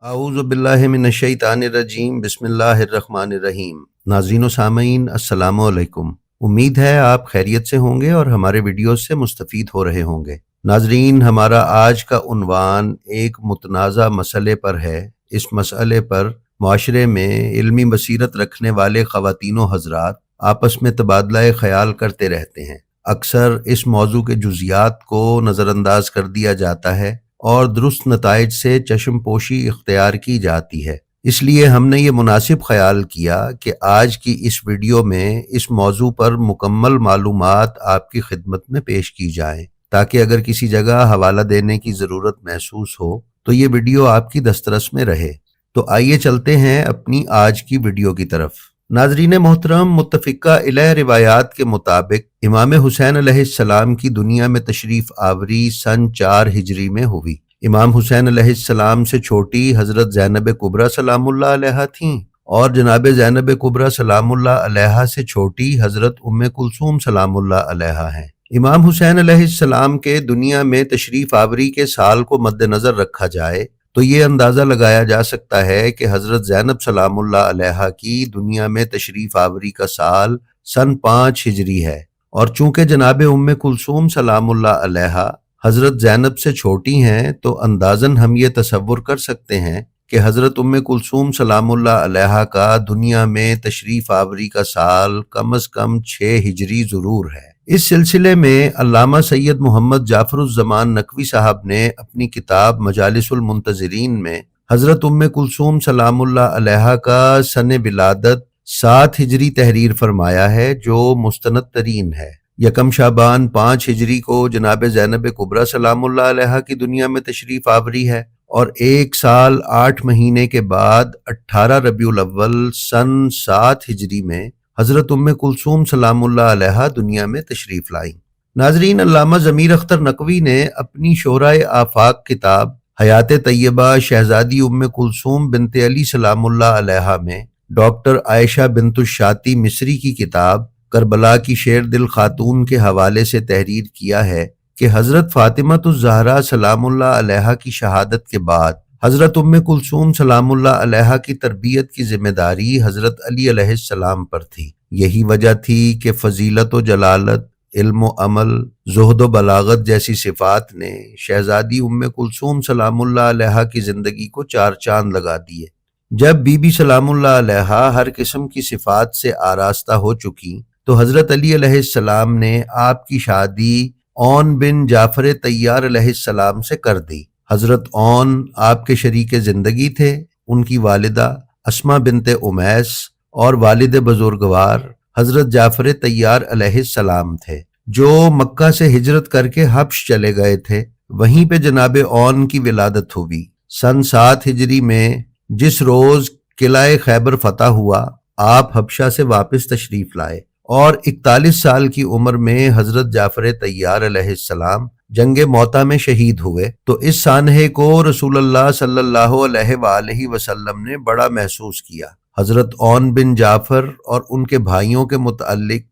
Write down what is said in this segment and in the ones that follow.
اعوذ باللہ من الشیطان الرجیم بسم اللہ الرحمن الرحیم۔ ناظرین و سامعین السلام علیکم۔ امید ہے آپ خیریت سے ہوں گے اور ہمارے ویڈیوز سے مستفید ہو رہے ہوں گے۔ ناظرین، ہمارا آج کا عنوان ایک متنازع مسئلے پر ہے۔ اس مسئلے پر معاشرے میں علمی بصیرت رکھنے والے خواتین و حضرات آپس میں تبادلہ خیال کرتے رہتے ہیں۔ اکثر اس موضوع کے جزیات کو نظر انداز کر دیا جاتا ہے اور درست نتائج سے چشم پوشی اختیار کی جاتی ہے۔ اس لیے ہم نے یہ مناسب خیال کیا کہ آج کی اس ویڈیو میں اس موضوع پر مکمل معلومات آپ کی خدمت میں پیش کی جائیں، تاکہ اگر کسی جگہ حوالہ دینے کی ضرورت محسوس ہو تو یہ ویڈیو آپ کی دسترس میں رہے۔ تو آئیے چلتے ہیں اپنی آج کی ویڈیو کی طرف۔ ناظرین محترم، متفقہ علیہ روایات کے مطابق امام حسین علیہ السلام کی دنیا میں تشریف آوری سن 4 ہجری میں ہوئی۔ امام حسین علیہ السلام سے چھوٹی حضرت زینب کبریٰ سلام اللہ علیہا تھیں اور جناب زینب کبریٰ سلام اللہ علیہا سے چھوٹی حضرت ام کلثوم سلام اللہ علیہا ہیں۔ امام حسین علیہ السلام کے دنیا میں تشریف آوری کے سال کو مد نظر رکھا جائے تو یہ اندازہ لگایا جا سکتا ہے کہ حضرت زینب سلام اللہ علیہا کی دنیا میں تشریف آوری کا سال سن 5 ہجری ہے، اور چونکہ جناب ام کلثوم سلام اللہ علیہا حضرت زینب سے چھوٹی ہیں تو اندازاً ہم یہ تصور کر سکتے ہیں کہ حضرت ام کلثوم سلام اللہ علیہا کا دنیا میں تشریف آوری کا سال کم از کم 6 ہجری ضرور ہے۔ اس سلسلے میں علامہ سید محمد جعفر الزمان نقوی صاحب نے اپنی کتاب مجالس المنتظرین میں حضرت ام کلثوم سلام اللہ علیہا کا سن ولادت 7 ہجری تحریر فرمایا ہے، جو مستند ترین ہے۔ یکم شعبان 5 ہجری کو جناب زینب کبریٰ سلام اللہ علیہا کی دنیا میں تشریف آوری ہے، اور 1 سال 8 مہینے کے بعد 18 ربیع الاول سن 7 ہجری میں حضرت ام کلثوم سلام اللہ علیہا دنیا میں تشریف لائیں۔ ناظرین، علامہ ضمیر اختر نقوی نے اپنی شورائے آفاق کتاب حیات طیبہ شہزادی ام کلثوم بنت علی سلام اللہ علیہا میں ڈاکٹر عائشہ بنت الشاطی مصری کی کتاب کربلا کی شیر دل خاتون کے حوالے سے تحریر کیا ہے کہ حضرت فاطمہ الزہرا سلام اللہ علیہا کی شہادت کے بعد حضرت ام کلثوم سلام اللہ علیہا کی تربیت کی ذمہ داری حضرت علی علیہ السلام پر تھی۔ یہی وجہ تھی کہ فضیلت و جلالت، علم و عمل، زہد و بلاغت جیسی صفات نے شہزادی ام کلثوم سلام اللہ علیہا کی زندگی کو 4 چاند لگا دیے۔ جب بی بی سلام اللہ علیہا ہر قسم کی صفات سے آراستہ ہو چکی تو حضرت علی علیہ السلام نے آپ کی شادی اون بن جعفر طیار علیہ السلام سے کر دی۔ حضرت اون آپ کے شریک زندگی تھے۔ ان کی والدہ اسماء بنت امیس اور والد بزرگوار حضرت جعفر طیار علیہ السلام تھے، جو مکہ سے ہجرت کر کے حبش چلے گئے تھے۔ وہیں پہ جناب اون کی ولادت ہوئی۔ سن 7 ہجری میں جس روز قلعہ خیبر فتح ہوا، آپ حبشہ سے واپس تشریف لائے اور 41 سال کی عمر میں حضرت جعفر طیار علیہ السلام جنگ موطا میں شہید ہوئے۔ تو اس سانحے کو رسول اللہ صلی اللہ علیہ وآلہ وسلم نے بڑا محسوس کیا۔ حضرت اون بن جعفر اور ان کے بھائیوں کے متعلق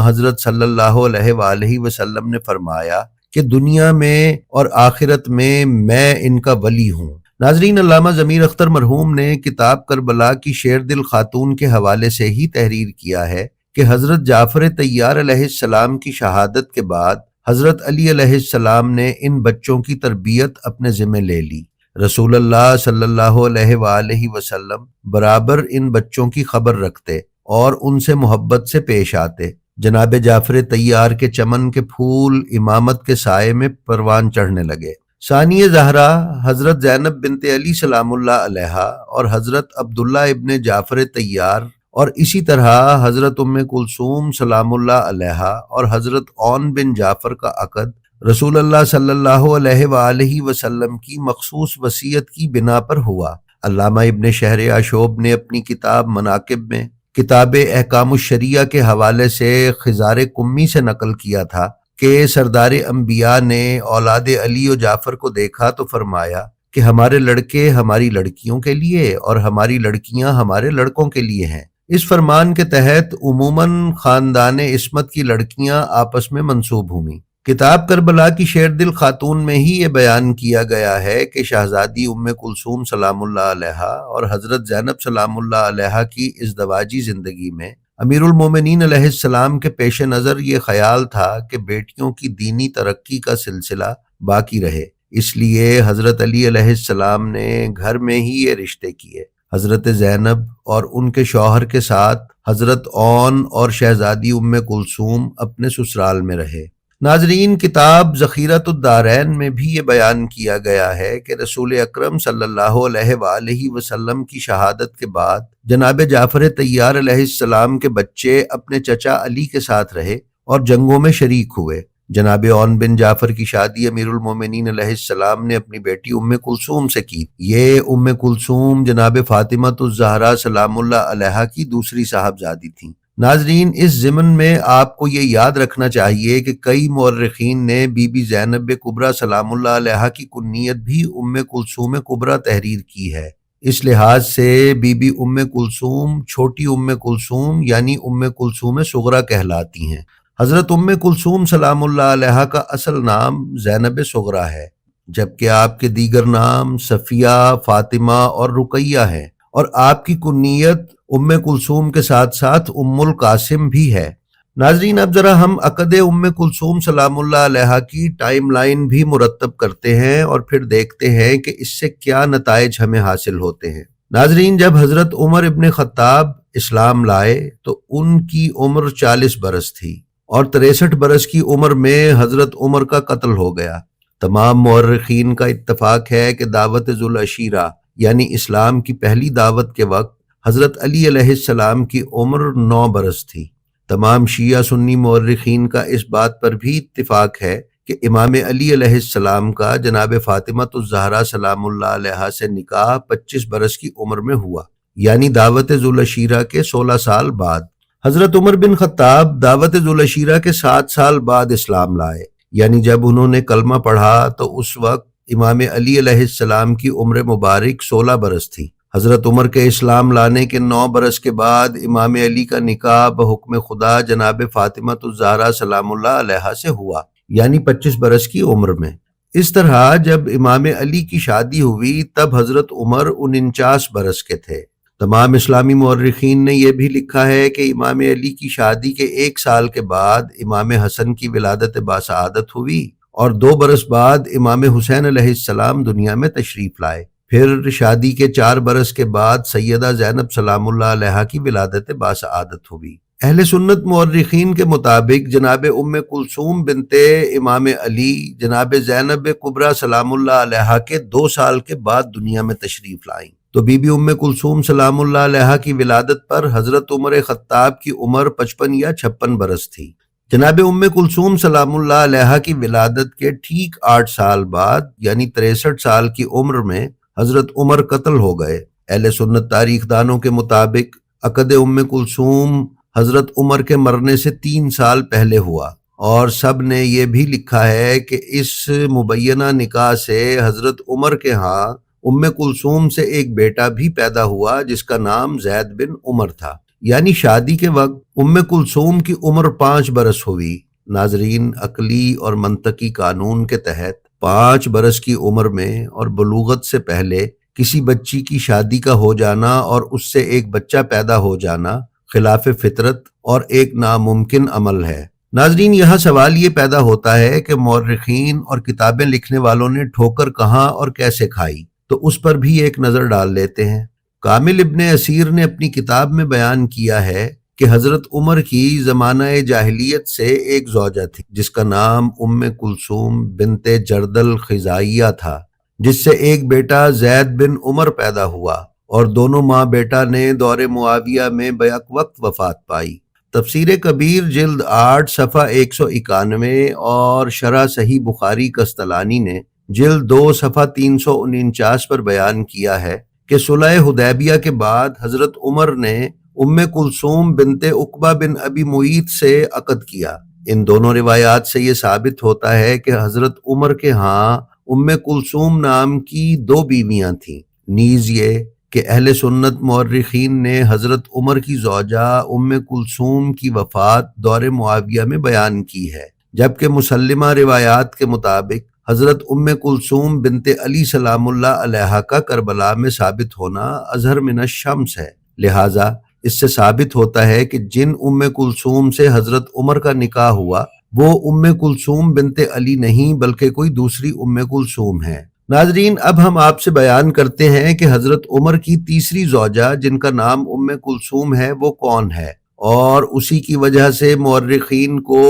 حضرت صلی اللہ علیہ وآلہ وسلم نے فرمایا کہ دنیا میں اور آخرت میں ان کا ولی ہوں۔ ناظرین، علامہ ضمیر اختر مرحوم نے کتاب کربلا کی شیر دل خاتون کے حوالے سے ہی تحریر کیا ہے کہ حضرت جعفر طیار علیہ السلام کی شہادت کے بعد حضرت علی علیہ السلام نے ان بچوں کی تربیت اپنے ذمہ لے لی۔ رسول اللہ صلی اللہ علیہ وآلہ وسلم برابر ان بچوں کی خبر رکھتے اور ان سے محبت سے پیش آتے۔ جناب جعفر طیار کے چمن کے پھول امامت کے سائے میں پروان چڑھنے لگے۔ ثانی زہرا حضرت زینب بنت علی سلام اللہ علیہا اور حضرت عبداللہ ابن جعفر طیار، اور اسی طرح حضرت ام کلثوم سلام اللہ علیہا اور حضرت اون بن جعفر کا عقد رسول اللہ صلی اللہ علیہ وآلہ وسلم کی مخصوص وصیت کی بنا پر ہوا۔ علامہ ابن شہر آشوب نے اپنی کتاب مناقب میں کتاب احکام الشریعہ کے حوالے سے خزار قمی سے نقل کیا تھا کہ سردار انبیاء نے اولاد علی و جعفر کو دیکھا تو فرمایا کہ ہمارے لڑکے ہماری لڑکیوں کے لیے اور ہماری لڑکیاں ہمارے لڑکوں کے لیے ہیں۔ اس فرمان کے تحت عموماً خاندان عصمت کی لڑکیاں آپس میں منسوب ہوئیں۔ کتاب کربلا کی شیر دل خاتون میں ہی یہ بیان کیا گیا ہے کہ شہزادی ام کلثوم سلام اللہ علیہا اور حضرت زینب سلام اللہ علیہا کی ازدواجی زندگی میں امیر المومنین علیہ السلام کے پیش نظر یہ خیال تھا کہ بیٹیوں کی دینی ترقی کا سلسلہ باقی رہے، اس لیے حضرت علی علیہ السلام نے گھر میں ہی یہ رشتے کیے۔ حضرت زینب اور ان کے شوہر کے ساتھ حضرت اون اور شہزادی ام کلثوم اپنے سسرال میں رہے۔ ناظرین، کتاب ذخیرۃ الدارین میں بھی یہ بیان کیا گیا ہے کہ رسول اکرم صلی اللہ علیہ وآلہ وسلم کی شہادت کے بعد جناب جعفر طیار علیہ السلام کے بچے اپنے چچا علی کے ساتھ رہے اور جنگوں میں شریک ہوئے۔ جناب اون بن جعفر کی شادی امیر المومنین علیہ السلام نے اپنی بیٹی ام کلثوم سے کی۔ یہ ام کلثوم جناب فاطمۃ الزہرا سلام اللہ علیہا کی دوسری صاحبزادی تھیں۔ ناظرین، اس ضمن میں آپ کو یہ یاد رکھنا چاہیے کہ کئی مورخین نے بی بی زینب کبریٰ سلام اللہ علیہا کی کنیت بھی ام کلثوم کبریٰ تحریر کی ہے۔ اس لحاظ سے بی بی ام کلثوم چھوٹی ام کلثوم یعنی ام کلثوم صغریٰ کہلاتی ہیں۔ حضرت ام کلثوم سلام اللہ علیہا کا اصل نام زینب صغریٰ ہے، جبکہ آپ کے دیگر نام صفیہ، فاطمہ اور رقیہ ہیں، اور آپ کی کنیت ام کلثوم کے ساتھ ساتھ ام القاسم بھی ہے۔ ناظرین، اب ذرا ہم عقد ام کلثوم سلام اللہ علیہا کی ٹائم لائن بھی مرتب کرتے ہیں اور پھر دیکھتے ہیں کہ اس سے کیا نتائج ہمیں حاصل ہوتے ہیں۔ ناظرین، جب حضرت عمر ابن خطاب اسلام لائے تو ان کی عمر 40 برس تھی اور 63 برس کی عمر میں حضرت عمر کا قتل ہو گیا۔ تمام مورخین کا اتفاق ہے کہ دعوت ذوالعشیرہ یعنی اسلام کی پہلی دعوت کے وقت حضرت علی علیہ السلام کی عمر 9 برس تھی۔ تمام شیعہ سنی مورخین کا اس بات پر بھی اتفاق ہے کہ امام علی علیہ السلام کا جناب فاطمۃ الزہرا سلام اللہ علیہا سے نکاح 25 برس کی عمر میں ہوا، یعنی دعوت ذوالعشیرہ کے 16 سال بعد۔ حضرت عمر بن خطاب دعوت ذوالعشیرہ کے 7 سال بعد اسلام لائے، یعنی جب انہوں نے کلمہ پڑھا تو اس وقت امام علی علیہ السلام کی عمر مبارک 16 برس تھی۔ حضرت عمر کے اسلام لانے کے 9 برس کے بعد امام علی کا نکاح بحکم خدا جناب فاطمۃ الزہرا سلام اللہ علیہا سے ہوا، یعنی 25 برس کی عمر میں۔ اس طرح جب امام علی کی شادی ہوئی تب حضرت عمر 49 برس کے تھے۔ تمام اسلامی مورخین نے یہ بھی لکھا ہے کہ امام علی کی شادی کے 1 سال کے بعد امام حسن کی ولادت باسعادت ہوئی اور 2 برس بعد امام حسین علیہ السلام دنیا میں تشریف لائے۔ پھر شادی کے 4 برس کے بعد سیدہ زینب سلام اللہ علیہا کی ولادت باسعادت ہوئی۔ اہل سنت مورخین کے مطابق جناب ام کلثوم بنت امام علی جناب زینب کبریٰ سلام اللہ علیہا کے 2 سال کے بعد دنیا میں تشریف لائیں، تو بی بی ام کلثوم سلام اللہ علیہا کی ولادت پر حضرت عمر خطاب کی عمر 55 یا 56 برس تھی۔ جناب ام کلثوم سلام اللہ علیہا کی ولادت کے ٹھیک 8 سال بعد یعنی 63 سال کی عمر میں حضرت عمر قتل ہو گئے۔ اہل سنت تاریخ دانوں کے مطابق عقد ام کلثوم حضرت عمر کے مرنے سے 3 سال پہلے ہوا، اور سب نے یہ بھی لکھا ہے کہ اس مبینہ نکاح سے حضرت عمر کے ہاں ام کلثوم سے ایک بیٹا بھی پیدا ہوا جس کا نام زید بن عمر تھا، یعنی شادی کے وقت ام کلثوم کی عمر 5 برس ہوئی۔ ناظرین، عقلی اور منطقی قانون کے تحت 5 برس کی عمر میں اور بلوغت سے پہلے کسی بچی کی شادی کا ہو جانا اور اس سے ایک بچہ پیدا ہو جانا خلاف فطرت اور ایک ناممکن عمل ہے۔ ناظرین، یہاں سوال یہ پیدا ہوتا ہے کہ مورخین اور کتابیں لکھنے والوں نے ٹھوکر کہاں اور کیسے کھائی، تو اس پر بھی ایک نظر ڈال لیتے ہیں۔ کامل ابن اسیر نے اپنی کتاب میں بیان کیا ہے کہ حضرت عمر کی زمانہ جاہلیت سے ایک زوجہ تھی جس کا نام ام کلثوم بنت جردل خزائیہ تھا، جس سے ایک بیٹا زید بن عمر پیدا ہوا، اور دونوں ماں بیٹا نے دور معاویہ میں بیک وقت وفات پائی۔ تفسیر کبیر جلد 8 صفحہ 191 اور شرح صحیح بخاری قسطلانی نے جلد 2 صفحہ 349 پر بیان کیا ہے کہ صلح حدیبیہ کے بعد حضرت عمر نے ام کلثوم بنت عقبہ بن ابی معیط سے عقد کیا۔ ان دونوں روایات سے یہ ثابت ہوتا ہے کہ حضرت عمر کے ہاں ام کلثوم نام کی 2 بیویاں تھیں۔ نیز یہ کہ اہل سنت مورخین نے حضرت عمر کی زوجہ ام کلثوم کی وفات دور معاویہ میں بیان کی ہے، جبکہ مسلمہ روایات کے مطابق حضرت ام کلثوم بنت علی سلام اللہ علیہ کا کربلا میں ثابت ہونا اظہر من الشمس ہے۔ لہٰذا اس سے ثابت ہوتا ہے کہ جن ام کلثوم سے حضرت عمر کا نکاح ہوا وہ ام کلثوم بنت علی نہیں بلکہ کوئی دوسری ام کلثوم ہے۔ ناظرین، اب ہم آپ سے بیان کرتے ہیں کہ حضرت عمر کی تیسری زوجہ جن کا نام ام کلثوم ہے وہ کون ہے، اور اسی کی وجہ سے مورخین کو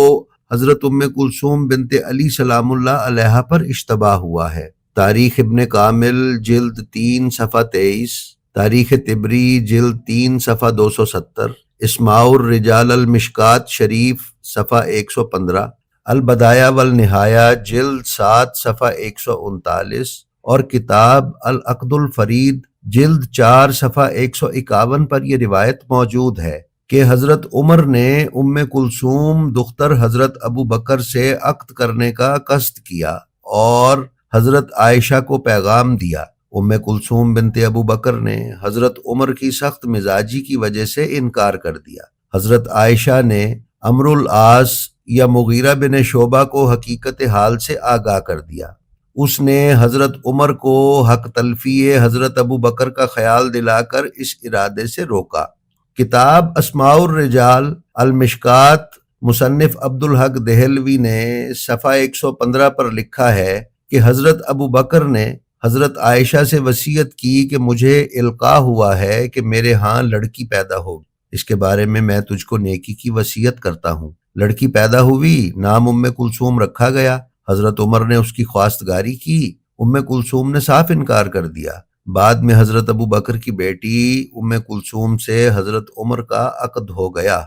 حضرت ام کلثوم بنت علی سلام اللہ علیہ پر اشتباہ ہوا ہے۔ تاریخ ابن کامل جلد 3 صفحہ 23، تاریخ طبری جلد 3 صفحہ 270، اسماع الرجال المشکات شریف صفحہ 115، البدایہ والنہایہ جلد 7 صفحہ 139 اور کتاب العقد الفرید جلد 4 صفحہ 151 پر یہ روایت موجود ہے کہ حضرت عمر نے ام کلثوم دختر حضرت ابو بکر سے عقد کرنے کا قصد کیا اور حضرت عائشہ کو پیغام دیا۔ ام کلثوم بنت ابو بکر نے حضرت عمر کی سخت مزاجی کی وجہ سے انکار کر دیا۔ حضرت عائشہ نے عمرو العاص یا مغیرہ بن شعبہ کو حقیقت حال سے آگاہ کر دیا۔ اس نے حضرت عمر کو حق تلفی حضرت ابو بکر کا خیال دلا کر اس ارادے سے روکا۔ کتاب اسماع الرجال المشکات مصنف عبدالحق دہلوی نے صفحہ 115 پر لکھا ہے کہ حضرت ابو بکر نے حضرت عائشہ سے وصیت کی کہ مجھے القاء ہوا ہے کہ میرے ہاں لڑکی پیدا ہوگی، اس کے بارے میں تجھ کو نیکی کی وصیت کرتا ہوں۔ لڑکی پیدا ہوئی، نام ام کلثوم رکھا گیا۔ حضرت عمر نے اس کی خواستگاری کی، ام کلثوم نے صاف انکار کر دیا۔ بعد میں حضرت ابو بکر کی بیٹی ام کلثوم سے حضرت عمر کا عقد ہو گیا۔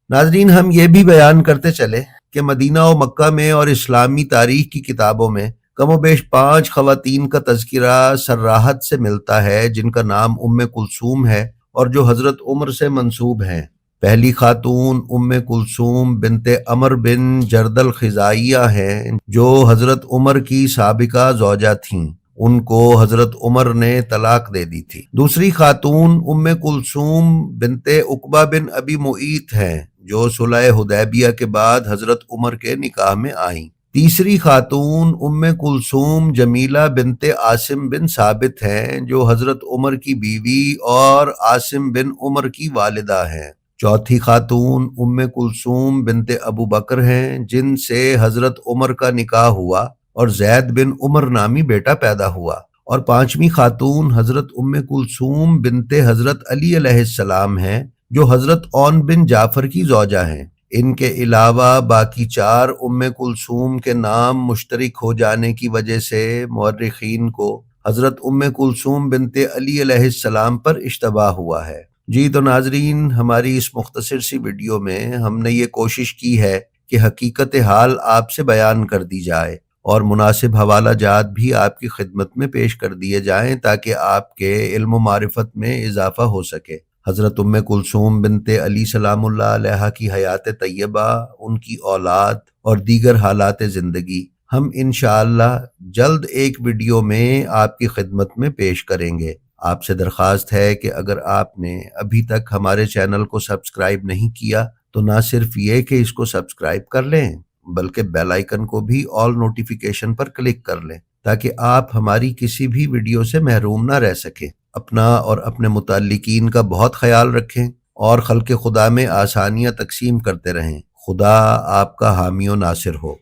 ناظرین، ہم یہ بھی بیان کرتے چلے کہ مدینہ و مکہ میں اور اسلامی تاریخ کی کتابوں میں کم و بیش 5 خواتین کا تذکرہ صراحت سے ملتا ہے جن کا نام ام کلثوم ہے اور جو حضرت عمر سے منسوب ہیں۔ پہلی خاتون ام کلثوم بنت عمر بن جردل خزائیہ ہیں جو حضرت عمر کی سابقہ زوجہ تھیں، ان کو حضرت عمر نے طلاق دے دی تھی۔ دوسری خاتون ام کلثوم بنت عقبہ بن ابی معیط ہیں جو صلح حدیبیہ کے بعد حضرت عمر کے نکاح میں آئیں۔ تیسری خاتون ام کلثوم جمیلہ بنت عاصم بن ثابت ہیں جو حضرت عمر کی بیوی اور عاصم بن عمر کی والدہ ہیں۔ چوتھی خاتون ام کلثوم بنت ابو بکر ہیں جن سے حضرت عمر کا نکاح ہوا اور زید بن عمر نامی بیٹا پیدا ہوا۔ اور پانچویں خاتون حضرت ام کلثوم بنت حضرت علی علیہ السلام ہیں جو حضرت اون بن جعفر کی زوجہ ہیں۔ ان کے علاوہ باقی 4 ام کلثوم کے نام مشترک ہو جانے کی وجہ سے مورخین کو حضرت ام کلثوم بنت علی علیہ السلام پر اشتباہ ہوا ہے۔ جی تو ناظرین، ہماری اس مختصر سی ویڈیو میں ہم نے یہ کوشش کی ہے کہ حقیقت حال آپ سے بیان کر دی جائے اور مناسب حوالہ جات بھی آپ کی خدمت میں پیش کر دیے جائیں تاکہ آپ کے علم و معرفت میں اضافہ ہو سکے۔ حضرت ام کلثوم بنت علی سلام اللہ علیہ کی حیات طیبہ، ان کی اولاد اور دیگر حالات زندگی ہم انشاءاللہ جلد ایک ویڈیو میں آپ کی خدمت میں پیش کریں گے۔ آپ سے درخواست ہے کہ اگر آپ نے ابھی تک ہمارے چینل کو سبسکرائب نہیں کیا تو نہ صرف یہ کہ اس کو سبسکرائب کر لیں بلکہ بیل آئیکن کو بھی آل نوٹیفیکیشن پر کلک کر لیں تاکہ آپ ہماری کسی بھی ویڈیو سے محروم نہ رہ سکیں۔ اپنا اور اپنے متعلقین کا بہت خیال رکھیں اور خلق خدا میں آسانیاں تقسیم کرتے رہیں۔ خدا آپ کا حامی و ناصر ہو۔